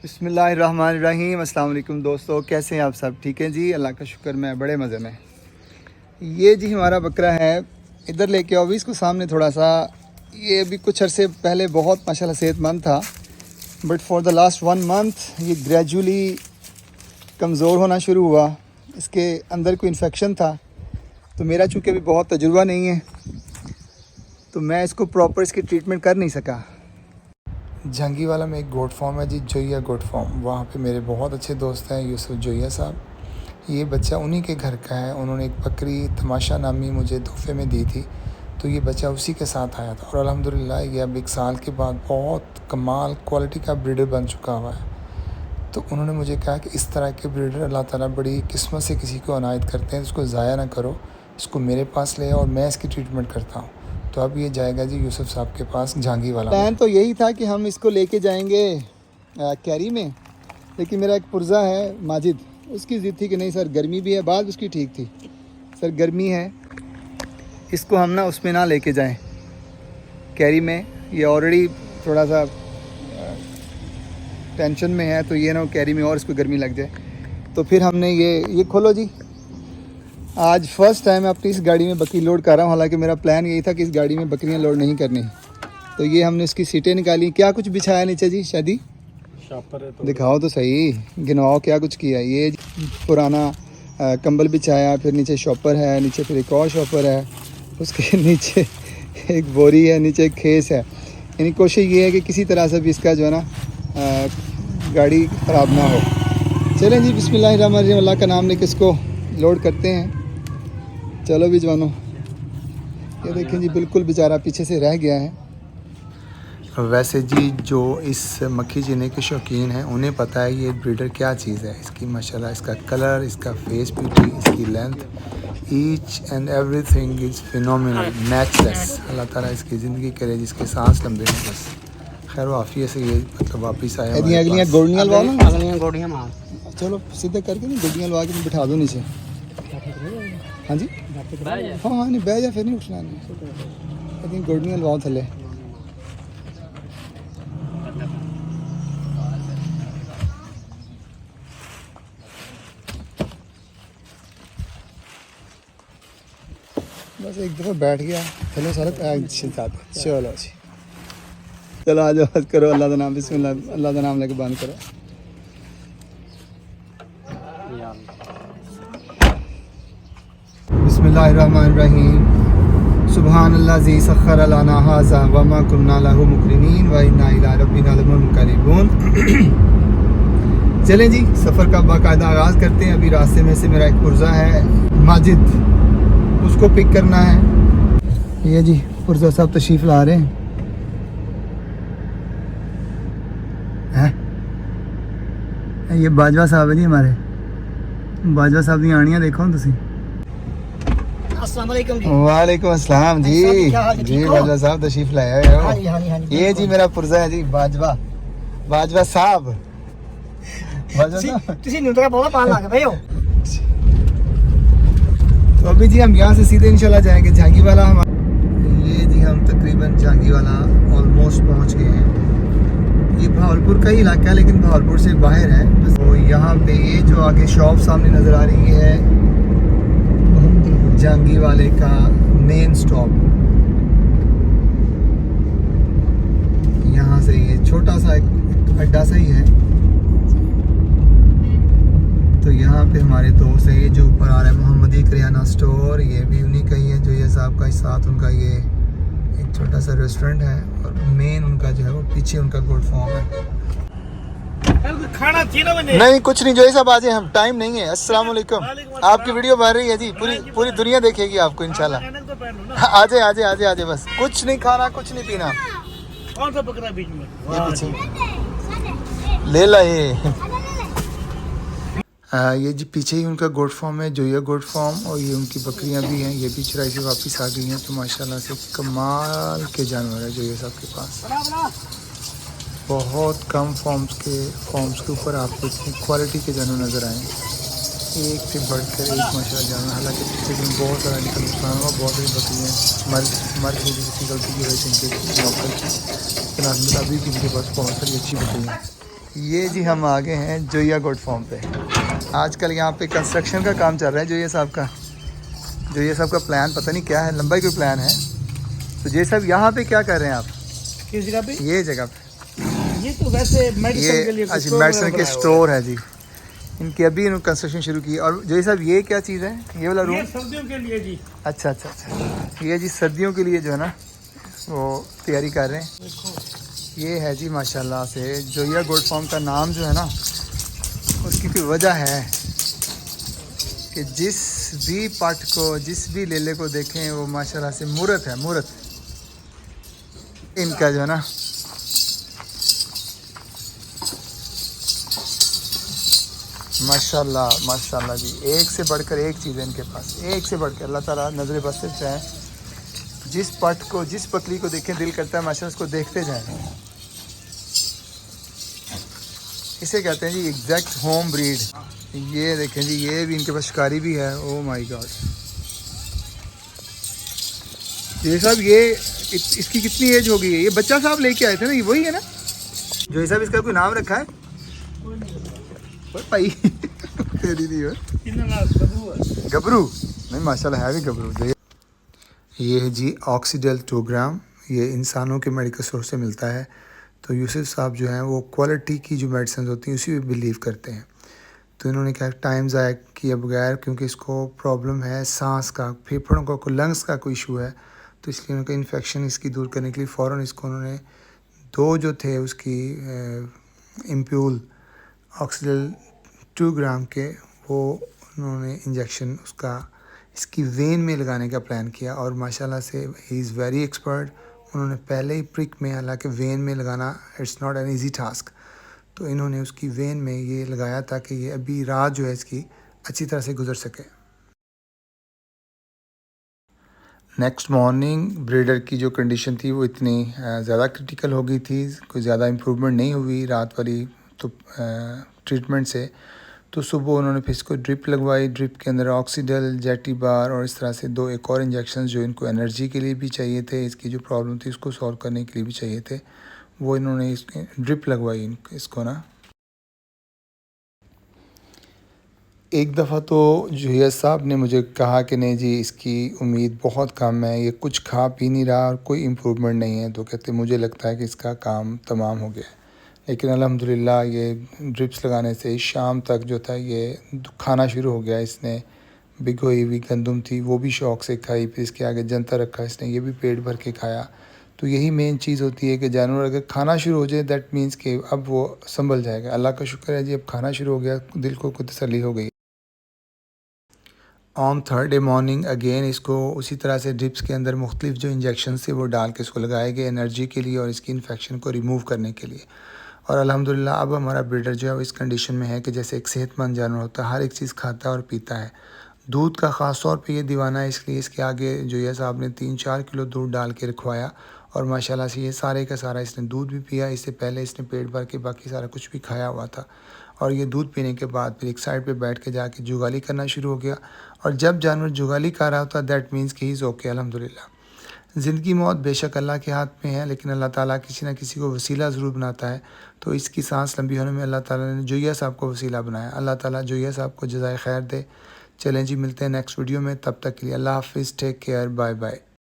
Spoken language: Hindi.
बिस्मिल्लाहिर्रहमानिर्रहीम। अस्सलाम वालेकुम दोस्तों, कैसे हैं आप सब? ठीक हैं जी, अल्लाह का शुक्र, मैं बड़े मज़े में। ये जी हमारा बकरा है, इधर लेके आओ भी इसको सामने थोड़ा सा। ये अभी कुछ अरसे पहले बहुत माशाल्लाह सेहतमंद था, but for the last 1 month ये ग्रेजुअली कमज़ोर होना शुरू हुआ। इसके अंदर कोई इन्फेक्शन था, तो मेरा चूँकि अभी बहुत तजुर्बा नहीं है तो मैं इसको प्रॉपर इसकी ट्रीटमेंट कर नहीं सका। जंगीवाला में एक गोट फार्म है जी, जोइया गोट फार्म। वहाँ पे मेरे बहुत अच्छे दोस्त हैं यूसुफ जोइया साहब। ये बच्चा उन्हीं के घर का है। उन्होंने एक बकरी तमाशा नामी मुझे तोहफे में दी थी, तो ये बच्चा उसी के साथ आया था और अल्हम्दुलिल्लाह ये अब 1 साल के बाद बहुत कमाल क्वालिटी का ब्रीडर बन चुका हुआ है। तो उन्होंने मुझे कहा कि इस तरह के ब्रीडर अल्लाह ताला बड़ी किस्मत से किसी को अनायत करते हैं, इसको ज़ाया ना करो, इसको मेरे पास ले आओ और मैं इसकी ट्रीटमेंट करता हूँ। तो अब ये जाएगा जी यूसुफ साहब के पास जंगीवाला। प्लान तो यही था कि हम इसको लेके जाएंगे कैरी में, लेकिन मेरा एक पुर्जा है माजिद, उसकी ज़िद थी कि नहीं सर गर्मी भी है। बात उसकी ठीक थी, सर गर्मी है, इसको हम ना उसमें ना लेके जाएं कैरी में। ये ऑलरेडी थोड़ा सा टेंशन में है, तो ये ना कैरी में और इसको गर्मी लग जाए। तो फिर हमने ये खोलो जी। आज फर्स्ट टाइम मैं अपनी इस गाड़ी में बकरी लोड कर रहा हूँ, हालांकि मेरा प्लान यही था कि इस गाड़ी में बकरियाँ लोड नहीं करनी। तो ये हमने इसकी सीटें निकाली। क्या कुछ बिछाया नीचे जी? शादी शॉपर है तो दिखाओ तो सही, गिनवाओ क्या कुछ किया। ये पुराना कंबल बिछाया, फिर नीचे शॉपर है, नीचे फिर एक और शॉपर है, उसके नीचे एक बोरी है, नीचे एक खेस है। यानी कोशिश ये है कि किसी तरह से भी इसका जो है ना गाड़ी ख़राब ना हो। चलें जी, बिस्मिल्लाहिर्रहमानिर्रहीम, अल्लाह का नाम लेके इसको लोड करते हैं। चलो भी जवानों, ये देखें जी बिल्कुल बेचारा पीछे से रह गया है। वैसे जी जो इस मक्खी जीने के शौकीन हैं उन्हें पता है ये ब्रीडर क्या चीज़ है। इसकी माशाल्लाह इसका कलर, इसका फेस ब्यूटी, इसकी length, each and everything is phenomenal, matchless. अल्लाह ताला इसकी ज़िंदगी करे जिसके सांस लंबे हैं। बस खैर वाफ़ियत से ये मतलब वापस आया हमारे अगलियाँ पास। गोड़ियाँ लवाओ ना, अगलियां गोड़ियां मार। चलो सीधे करके ना गोड़ियाँ लगा के बिठा दो नीचे। हाँ जी, हाँ हाँ, नहीं बह जा, फिर नहीं उठना नहीं। लेकिन गोड़ियाँ लवाओ थले। बस एक दफ़ा बैठ गया थले सारा अच्छी बात। चलो जी, चलो आ जाओ, बस करो अल्लाह का नाम, बिस्मिल्लाह, अल्लाह का नाम लेके बंद करो। बिस्मिल्लाहिर्रहमानिर्रहीम। सुब्हानल्लाज़ी सख्खर लना हाज़ा व मा कुन्ना लहु मुक़रिनीन व इन्ना इला रब्बिना लमुनक़लिबून। चलें जी, सफ़र का बाकायदा आगाज़ करते हैं। अभी रास्ते में से मेरा एक पुर्जा है माजिद, उसको पिक करना है। ये जी पुर्जा साहब तशरीफ़ ला रहे हैं। ये बाजवा साहब है जी हमारे, बाजवा साहब दी आनियाँ देखो तुसी। अस्सलाम वालेकुम जी। वालेकुम अस्सलाम जी। जी बाजवा साहब तशरीफ लाए हो। ये जी मेरा पुर्जा है जी बाजवा, बाजवा साहब। बाजवा साहब तुसी नुतरा बोला पान लग गए हो। तो अभी जी हम यहाँ से सीधे इंशाल्लाह जाएंगे जंगीवाला। हम ये जी हम तकरीबन जंगीवाला ऑलमोस्ट पहुँच गए हैं। ये भावलपुर का ही इलाका है, लेकिन भावलपुर से बाहर है। तो यहाँ पे ये जो आगे शॉप सामने नज़र आ रही है जंगीवाले का मेन स्टॉप। यहाँ से ये छोटा सा एक अड्डा सा ही है। तो यहाँ पे हमारे दोस्त है, ये जो ऊपर आ रहा है मोहम्मदी किराना स्टोर, ये भी उन्हीं का ही है जो ये साहब का। साथ उनका ये एक छोटा सा रेस्टोरेंट है और मेन उनका जो है वो पीछे उनका गोट फार्म है। खाना तीनों बने नहीं कुछ नहीं, जो है सब आ जाए, हम टाइम नहीं है। अस्सलाम वालेकुम, आपकी वीडियो बन रही है जी, पूरी दुनिया देखेगी आपको इंशाल्लाह। आ जाए आ जाए आ जाए आ जाए, बस कुछ नहीं खाना, कुछ नहीं पीना। कौन सा बकरा बीच में? ये पीछे ले ला ये। ये जी पीछे ही उनका गोट फार्म है, जोइया गोट फार्म, और ये उनकी बकरियां भी हैं। ये भी चराई से वापस आ गई हैं। तो माशाल्लाह से कमाल के जानवर है जोइया साहब के पास। बहुत कम फॉर्म्स के ऊपर आपको इतनी क्वालिटी के जानवर नज़र आए, एक से बढ़कर एक माशाल्लाह जानवर। हालांकि पिछले दिन बहुत सारा इनका नुकसान हुआ, बहुत सारी बकरियाँ मर गई किसी गलती की वजह से इनके नौकर की। लेकिन अभी भी इनके पास बहुत सारी अच्छी बकरियाँ। ये जी हम आ गए हैं जोया गोट फार्म पे। आजकल यहाँ पे कंस्ट्रक्शन का काम चल रहा है जोया साहब का। जोया साहब का प्लान पता नहीं क्या है, लंबा ही कोई प्लान है। तो ये सब यहाँ पे क्या कर रहे हैं आप? किस जगह पे? ये जगह पे ये तो वैसे मेडिसिन के लिए ये अच्छा मेडिसिन के स्टोर है जी। इनकी अभी इन्होंने कंस्ट्रक्शन शुरू की। और जोया साहब ये क्या चीज़ है, ये वाला रूम? ये सर्दियों के लिए जी। अच्छा अच्छा अच्छा, ये जी सर्दियों के लिए जो है ना वो तैयारी कर रहे हैं। ये है जी माशाल्लाह से जोया गोट फार्म का नाम जो है ना, उसकी कोई वजह है कि जिस भी पट को, जिस भी लेले को देखें वो माशाल्लाह से मूरत है, मूरत इनका जो है ना। माशाल्लाह माशाल्लाह जी, एक से बढ़कर एक चीज़ है इनके पास, एक से बढ़कर। अल्लाह ताला नज़र बस से चाहे जिस पट को, जिस पतली को देखें दिल करता है माशाल्लाह उसको देखते जाएं। इसे कहते हैं जी एग्जैक्ट होम ब्रीड। ये देखें जी, ये भी इनके पास शिकारी भी है। Oh my God. ये साहब ये इसकी कितनी एज हो गई है? ये बच्चा साहब लेके आए थे ना, ये वही है ना जो ये साहब? इसका कोई नाम रखा है भाई? तेरी नहीं हो गबरू? नहीं माशाल्लाह है भी गबरू। ये है जी ऑक्सीडेल 2 ग्राम। ये इंसानों के मेडिकल स्टोर से मिलता है। तो यूसुफ साहब जो हैं वो क्वालिटी की जो मेडिसिन होती हैं उसी पे बिलीव करते हैं। तो इन्होंने क्या टाइम ज़ाया किए बगैर, क्योंकि इसको प्रॉब्लम है सांस का, फेफड़ों का, कोई लंग्स का कोई इशू है, तो इसलिए उनका इन्फेक्शन इसकी दूर करने के लिए फ़ौरन इसको उन्होंने 2 जो थे उसकी इम्प्यूल ऑक्सीडेल 2 ग्राम के, वो उन्होंने इंजेक्शन उसका इसकी वेन में लगाने का प्लान किया। और माशाल्लाह से ही इज़ वेरी एक्सपर्ट। उन्होंने पहले ही प्रिक में, हालांकि वेन में लगाना it's not an easy task, तो इन्होंने उसकी वेन में ये लगाया ताकि ये अभी रात जो है इसकी अच्छी तरह से गुजर सके। नेक्स्ट मॉर्निंग ब्रीडर की जो कंडीशन थी वो इतनी ज़्यादा क्रिटिकल हो गई थी, कोई ज़्यादा इम्प्रूवमेंट नहीं हुई रात वाली तो ट्रीटमेंट से। तो सुबह उन्होंने फिर इसको ड्रिप लगवाई। ड्रिप के अंदर ऑक्सीडल, जेटी बार और इस तरह से 2 एक और इंजेक्शन जो इनको एनर्जी के लिए भी चाहिए थे, इसकी जो प्रॉब्लम थी उसको सॉल्व करने के लिए भी चाहिए थे, वो इन्होंने इसके ड्रिप लगवाई इसको ना। एक दफ़ा तो जोया साहब ने मुझे कहा कि नहीं जी इसकी उम्मीद बहुत कम है, ये कुछ खा पी नहीं रहा और कोई इम्प्रूवमेंट नहीं है। तो कहते मुझे लगता है कि इसका काम तमाम हो गया। लेकिन अल्हम्दुलिल्लाह ये ड्रिप्स लगाने से शाम तक जो था ये खाना शुरू हो गया। इसने भिगोई हुई गंदम थी वो भी शौक़ से खाई, फिर इसके आगे जनता रखा इसने, ये भी पेट भर के खाया। तो यही मेन चीज़ होती है कि जानवर अगर खाना शुरू हो जाए दैट मीन्स कि अब वो संभल जाएगा। अल्लाह का शुक्र है जी, अब खाना शुरू हो गया, दिल को तसल्ली हो गई। On third day morning again इसको उसी तरह से ड्रिप्स के अंदर मुख्तलिफ जो इंजेक्शन थे वो डाल के इसको लगाए गए एनर्जी के लिए और इसकी इन्फेक्शन को रिमूव करने के लिए। और अल्हम्दुलिल्लाह अब हमारा ब्रीडर जो है वो इस कंडीशन में है कि जैसे एक सेहतमंद जानवर होता है, हर एक चीज़ खाता है और पीता है। दूध का ख़ास तौर पे ये दीवाना है, इसलिए इसके आगे जोया साहब ने 3-4 किलो दूध डाल के रखवाया और माशाल्लाह से ये सारे का सारा इसने दूध भी पिया। इससे पहले इसने पेट भर के बाकी सारा कुछ भी खाया हुआ था। और ये दूध पीने के बाद फिर एक साइड पे बैठ के जाके जुगाली करना शुरू हो गया। और जब जानवर जुगाली कर रहा होता दैट मीन्स कि ही इज़ ओके अल्हम्दुलिल्लाह। ज़िंदगी मौत बेशक अल्लाह के हाथ में है, लेकिन अल्लाह ताला किसी न किसी को वसीला ज़रूर बनाता है। तो इसकी सांस लंबी होने में अल्लाह ताला ने जोया साहब को वसीला बनाया। अल्लाह ताला जोया साहब को जज़ाए खैर दे। चलें जी, मिलते हैं नेक्स्ट वीडियो में, तब तक के लिए अल्लाह हाफ़िज़, टेक केयर, बाय बाय।